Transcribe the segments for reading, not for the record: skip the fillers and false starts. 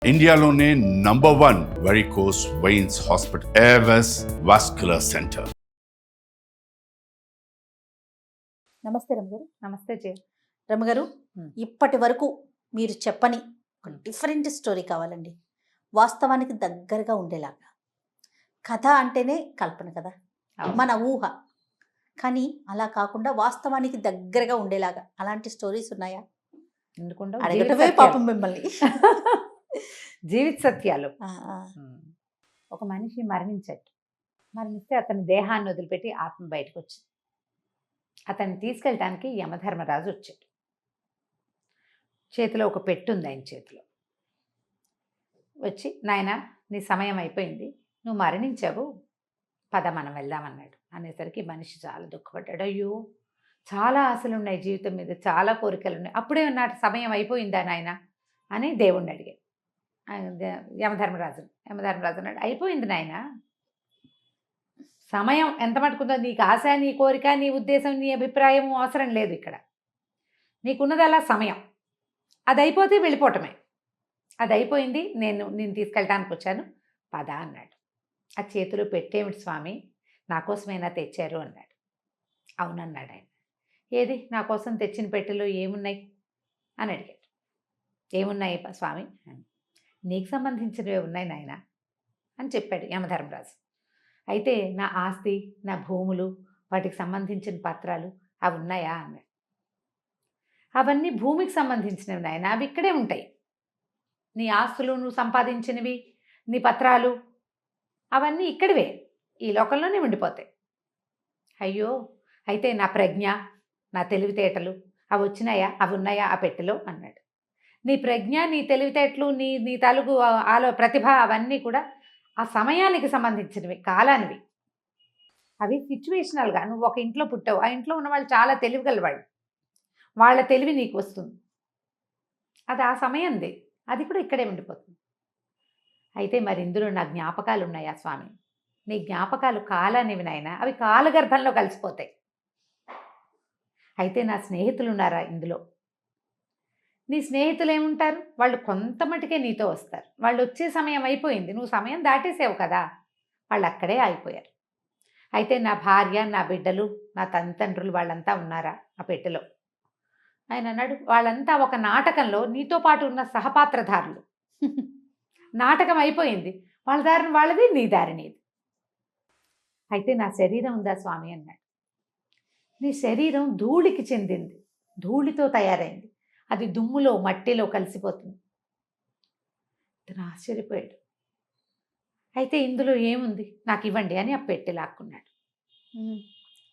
ఇండియాలోనే #1 varicose veins hospital Avis vascular centre. నమస్తే రమగారు. నమస్తే జయ. రమగారు, ఇప్పటి వరకు మీరు చెప్పని ఒక డిఫరెంట్ స్టోరీ కావాలండి. వాస్తవానికి దగ్గరగా ఉండేలాగా. కథ అంటేనే కల్పన కదా, మన ఊహ. కానీ అలా కాకుండా వాస్తవానికి దగ్గరగా ఉండేలాగా అలాంటి స్టోరీస్ ఉన్నాయా? ఎందుకుండా అడగటమే పాపం మిమ్మల్ని. జీవిత సత్యాలు. ఒక మనిషి మరణిస్తే అతని దేహాన్ని వదిలిపెట్టి ఆత్మ బయటకు వచ్చింది. అతన్ని తీసుకెళ్ళటానికి యమధర్మరాజు వచ్చాడు. చేతిలో ఒక పెట్టు ఉంది ఆయన చేతిలో. వచ్చి, నాయనా నీ సమయం అయిపోయింది, నువ్వు మరణించావు, పద మనం వెళ్దామన్నాడు. అనేసరికి మనిషి చాలా దుఃఖపడ్డాడు. అయ్యో, చాలా ఆశలు ఉన్నాయి జీవితం మీద, చాలా కోరికలు ఉన్నాయి, అప్పుడే నా సమయం అయిపోయిందా నాయన అని దేవుణ్ణి అడిగాడు. యమధర్మరాజు అన్నాడు, అయిపోయింది నాయన, సమయం ఎంత మటుకుందో, నీకు ఆశ, నీ కోరిక, నీ ఉద్దేశం, నీ అభిప్రాయం అవసరం లేదు. ఇక్కడ నీకున్నది అలా సమయం, అది అయిపోతే వెళ్ళిపోవటమే. అది అయిపోయింది, నేను తీసుకెళ్ళటానికి వచ్చాను, పద అన్నాడు. ఆ చేతిలో పెట్టేమిటి స్వామి, నా కోసమైనా తెచ్చారు అన్నాడు. అవునన్నాడు ఆయన. ఏది నా కోసం తెచ్చిన పెట్టెలో ఏమున్నాయి అని అడిగాడు. ఏమున్నాయి స్వామి? నీకు సంబంధించినవే ఉన్నాయి నాయన అని చెప్పాడు యమధర్మరాజు. అయితే నా ఆస్తి, నా భూములు, వాటికి సంబంధించిన పత్రాలు అవి ఉన్నాయా అన్నాడు. అవన్నీ భూమికి సంబంధించినవి నాయన, అవి ఇక్కడే ఉంటాయి. నీ ఆస్తులు, నువ్వు సంపాదించినవి, నీ పత్రాలు అవన్నీ ఇక్కడివే, ఈ లోకంలోనే ఉండిపోతాయి. అయ్యో, అయితే నా ప్రజ్ఞ, నా తెలివితేటలు అవి వచ్చినాయా, అవి ఉన్నాయా ఆ పెట్టెలో అన్నాడు. నీ ప్రజ్ఞ, నీ తెలివితేటలు, నీ తలుగు ప్రతిభ అవన్నీ కూడా ఆ సమయానికి సంబంధించినవి, కాలానివి. అవి సిచ్యువేషనల్గా. నువ్వు ఒక ఇంట్లో పుట్టావు, ఆ ఇంట్లో ఉన్న వాళ్ళు చాలా తెలివిగలవాళ్ళు, వాళ్ళ తెలివి నీకు వస్తుంది, అది ఆ సమయంది, అది కూడా ఇక్కడే ఉండిపోతుంది. అయితే మరి ఇందులో నా జ్ఞాపకాలు ఉన్నాయా స్వామి? నీ జ్ఞాపకాలు కాలానివి నాయనా, అవి కాలగర్భంలో కలిసిపోతాయి. అయితే నా స్నేహితులు ఉన్నారా ఇందులో? నీ స్నేహితులు ఏముంటారు, వాళ్ళు కొంత మటుకే నీతో వస్తారు, వాళ్ళు వచ్చే సమయం అయిపోయింది, నువ్వు సమయం దాటేసావు కదా, వాళ్ళు అక్కడే ఆగిపోయారు. అయితే నా భార్య, నా బిడ్డలు, నా తండ్రులు వాళ్ళంతా ఉన్నారా ఆ పెట్టెలో? ఆయన అన్నాడు, వాళ్ళంతా ఒక నాటకంలో నీతో పాటు ఉన్న సహపాత్రధారులు. నాటకం అయిపోయింది, వాళ్ళ దారిని వాళ్ళది, నీ దారి నీది. అయితే నా శరీరం ఉందా స్వామి అన్నాడు. నీ శరీరం ధూళికి చెందింది, ధూళితో తయారైంది, అది దుమ్ములో మట్టిలో కలిసిపోతుంది. అతను ఆశ్చర్యపోయాడు. అయితే ఇందులో ఏముంది, నాకు ఇవ్వండి అని ఆ పెట్టె లాక్కున్నాడు.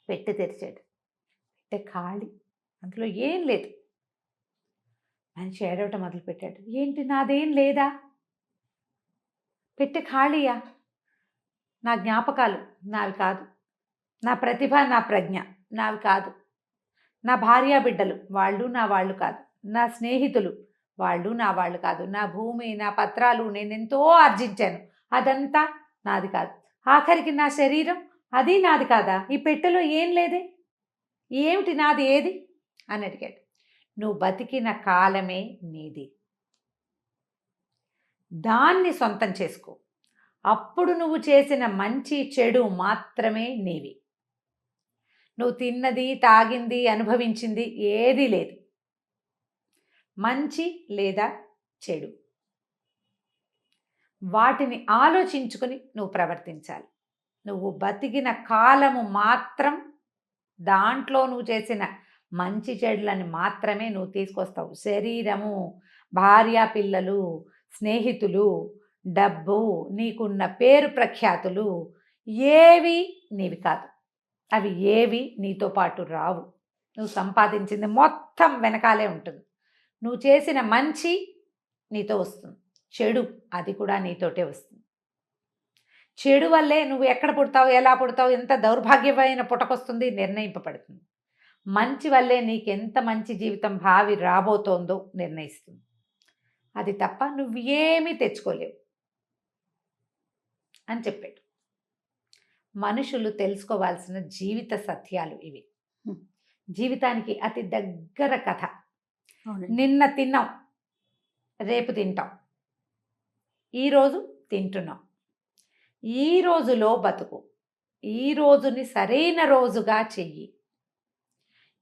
పెట్టె తెరిచాడు. పెట్టె ఖాళీ, అందులో ఏం లేదు. మనిషి ఏడవటం మొదలుపెట్టాడు. ఏంటి, నాదేం లేదా? పెట్టె ఖాళీయా? నా జ్ఞాపకాలు నావి కాదు, నా ప్రతిభ, నా ప్రజ్ఞ నావి కాదు, నా భార్యా బిడ్డలు వాళ్ళు నా వాళ్ళు కాదు, నా స్నేహితులు వాళ్ళు నా వాళ్ళు కాదు, నా భూమి, నా పత్రాలు, నేనెంతో ఆర్జించాను, అదంతా నాది కాదు, ఆఖరికి నా శరీరం అది నాది కాదా? ఈ పెట్టెలో ఏం లేదే, ఏమిటి నాది, ఏది అని అడిగాడు. నువ్వు బతికిన కాలమే నీది, దాన్ని సొంతం చేసుకో. అప్పుడు నువ్వు చేసిన మంచి చెడు మాత్రమే నీవి. నువ్వు తిన్నది, తాగింది, అనుభవించింది ఏదీ లేదు, మంచి లేదా చెడు, వాటిని ఆలోచించుకొని నువ్వు ప్రవర్తించాలి. నువ్వు బతికిన కాలము మాత్రం దాంట్లో నువ్వు చేసిన మంచి చెడులని మాత్రమే నువ్వు తీసుకొస్తావు. శరీరము, భార్య, పిల్లలు, స్నేహితులు, డబ్బు, నీకున్న పేరు ప్రఖ్యాతులు ఏవి నీవి కాదు, అవి ఏవి నీతో పాటు రావు. నువ్వు సంపాదించింది మొత్తం వెనకాలే ఉంటుంది. నువ్వు చేసిన మంచి నీతో వస్తుంది, చెడు అది కూడా నీతోటే వస్తుంది. చెడు వల్లే నువ్వు ఎక్కడ పుడతావు, ఎలా పుడతావు, ఎంత దౌర్భాగ్యమైన పుటకొస్తుంది నిర్ణయింపబడుతుంది. మంచి వల్లే నీకెంత మంచి జీవితం భావి రాబోతోందో నిర్ణయిస్తుంది. అది తప్ప నువ్వు ఏమీ తెచ్చుకోలేవు అని చెప్పాడు. మనుషులు తెలుసుకోవాల్సిన జీవిత సత్యాలు ఇవి. జీవితానికి అతి దగ్గర కథ. నిన్న తిన్నాం, రేపు తింటాం, ఈరోజు తింటున్నాం, ఈ రోజులో బతుకు, ఈ రోజుని సరైన రోజుగా చెయ్యి.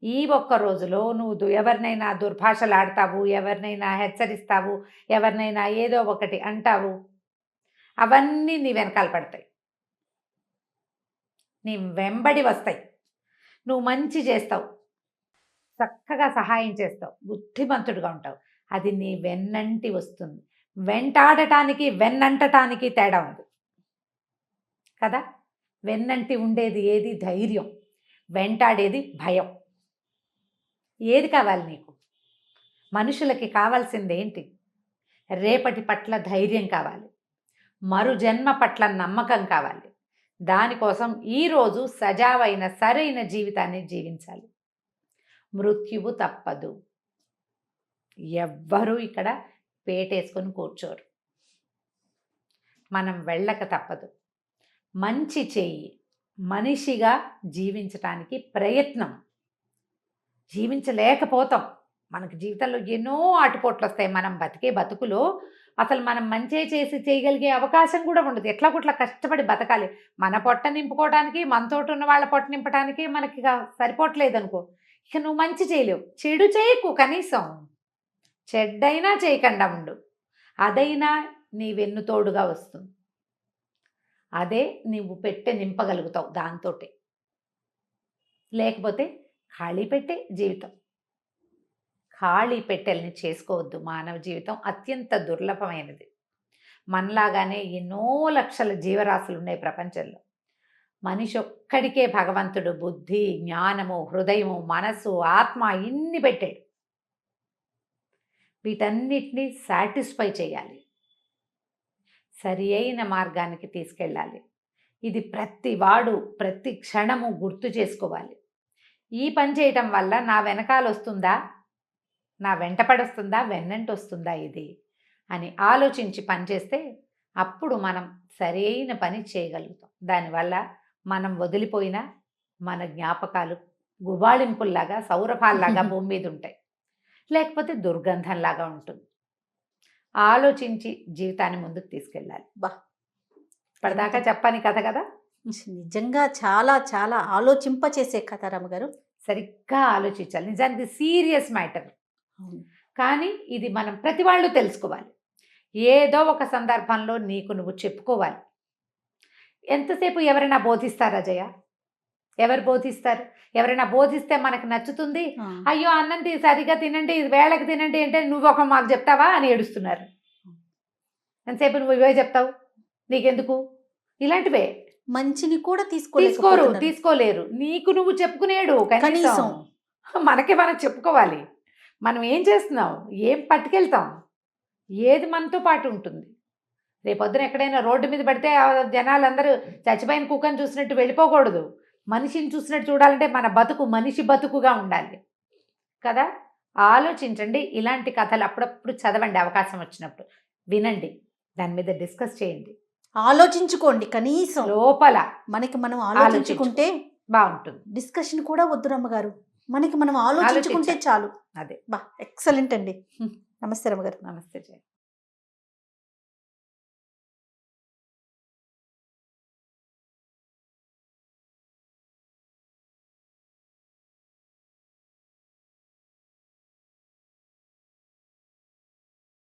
ఈ ఒక్క రోజులో నువ్వు ఎవరినైనా దుర్భాషలాడతావు, ఎవరినైనా హెచ్చరిస్తావు, ఎవరినైనా ఏదో ఒకటి అంటావు, అవన్నీ నీ వెనకాల పడతాయి, నీ వెంబడి వస్తాయి. నువ్వు మంచి చేస్తావు, చక్కగా సహాయం చేస్తావు, బుద్ధిమంతుడిగా ఉంటావు, అది నీ వెన్నంటి వస్తుంది. వెంటాడటానికి వెన్నంటటానికి తేడా ఉంది కదా. వెన్నంటి ఉండేది ఏది? ధైర్యం. వెంటాడేది భయం. ఏది కావాలి నీకు? మనుషులకి కావాల్సింది ఏంటి? రేపటి పట్ల ధైర్యం కావాలి, మరు జన్మ పట్ల నమ్మకం కావాలి. దానికోసం ఈరోజు సజావైన సరైన జీవితాన్ని జీవించాలి. మృత్యువు తప్పదు. ఎవ్వరూ ఇక్కడ పేటేసుకొని కూర్చోరు. మనం వెళ్ళక తప్పదు. మంచి చెయ్యి, మనిషిగా జీవించటానికి ప్రయత్నం. జీవించలేకపోతాం, మనకి జీవితంలో ఎన్నో ఆటుపోట్లు వస్తాయి. మనం బతికే బతుకులో అసలు మనం మంచి చేసి చేయగలిగే అవకాశం కూడా ఉండదు. ఎట్లా కొట్లా కష్టపడి బతకాలి. మన పొట్ట నింపుకోవడానికి, మనతోటి ఉన్న వాళ్ళ పొట్ట నింపడానికి మనకి సరిపోవట్లేదు అనుకో, ఇక నువ్వు మంచి చేయలేవు. చెడు చేయకు, కనీసం చెడ్డైనా చేయకుండా ఉండు. అదైనా నీ వెన్నుతోడుగా వస్తుంది. అదే నీవు పెట్టె నింపగలుగుతావు దాంతోటే. లేకపోతే ఖాళీ పెట్టే జీవితం. ఖాళీ పెట్టెల్ని చేసుకోవద్దు. మానవ జీవితం అత్యంత దుర్లభమైనది. మనలాగానే ఎన్నో లక్షల జీవరాశులు ఉన్నాయి ప్రపంచంలో. మనిషి ఒక్కడికే భగవంతుడు బుద్ధి, జ్ఞానము, హృదయము, మనసు, ఆత్మ ఇన్ని పెట్టాడు. వీటన్నిటినీ సాటిస్ఫై చేయాలి, సరి అయిన మార్గానికి తీసుకెళ్ళాలి. ఇది ప్రతి వాడు ప్రతి క్షణము గుర్తు చేసుకోవాలి. ఈ పని చేయటం వల్ల నా వెనకాల వస్తుందా, నా వెంటపడొస్తుందా, వెన్నంటి వస్తుందా ఇది అని ఆలోచించి పనిచేస్తే అప్పుడు మనం సరైన పని చేయగలుగుతాం. దానివల్ల మనం వదిలిపోయిన మన జ్ఞాపకాలు గుబాళింపుల్లాగా, సౌరభాల్లాగా భూమి మీద ఉంటాయి. లేకపోతే దుర్గంధంలాగా ఉంటుంది. ఆలోచించి జీవితాన్ని ముందుకు తీసుకెళ్ళాలి. ఇప్పటిదాకా చెప్పని కథ కదా, నిజంగా చాలా చాలా ఆలోచింపచేసే కథ రమ్మగారు. సరిగ్గా ఆలోచించాలి. నిజానికి సీరియస్ మ్యాటర్, కానీ ఇది మనం ప్రతి వాళ్ళు తెలుసుకోవాలి. ఏదో ఒక సందర్భంలో నీకు నువ్వు చెప్పుకోవాలి. ఎంతసేపు ఎవరైనా బోధిస్తారా జయ? ఎవరు బోధిస్తారు? ఎవరైనా బోధిస్తే మనకు నచ్చుతుంది. అయ్యో అన్నం సరిగా తినండి, వేళకి తినండి అంటే నువ్వు ఒక మాకు చెప్తావా అని ఏడుస్తున్నారు. ఎంతసేపు నువ్వు ఇవే చెప్తావు, నీకెందుకు? ఇలాంటివే. మంచిని కూడా తీసుకోలేరు. నీకు నువ్వు చెప్పుకునేడు కనీసం మనకే మనం చెప్పుకోవాలి. మనం ఏం చేస్తున్నాం, ఏం పట్టుకెళ్తాం, ఏది మనతో పాటు ఉంటుంది. రేపొద్దున ఎక్కడైనా రోడ్డు మీద పడితే జనాలందరూ చచ్చిపోయిన కుక్కని చూసినట్టు వెళ్ళిపోకూడదు. మనిషిని చూసినట్టు చూడాలంటే మన బతుకు మనిషి బతుకుగా ఉండాలి కదా. ఆలోచించండి. ఇలాంటి కథలు అప్పుడప్పుడు చదవండి, అవకాశం వచ్చినప్పుడు వినండి, దాని మీద డిస్కస్ చేయండి, ఆలోచించుకోండి. కనీసం లోపల మనకి మనం ఆలోచించుకుంటే బాగుంటుంది. డిస్కషన్ కూడా వద్దు రమ్మగారు, మనకి మనం ఆలోచించుకుంటే చాలు. అదే ఎక్సలెంట్ అండి. నమస్తే రమ్మగారు. నమస్తే జయ.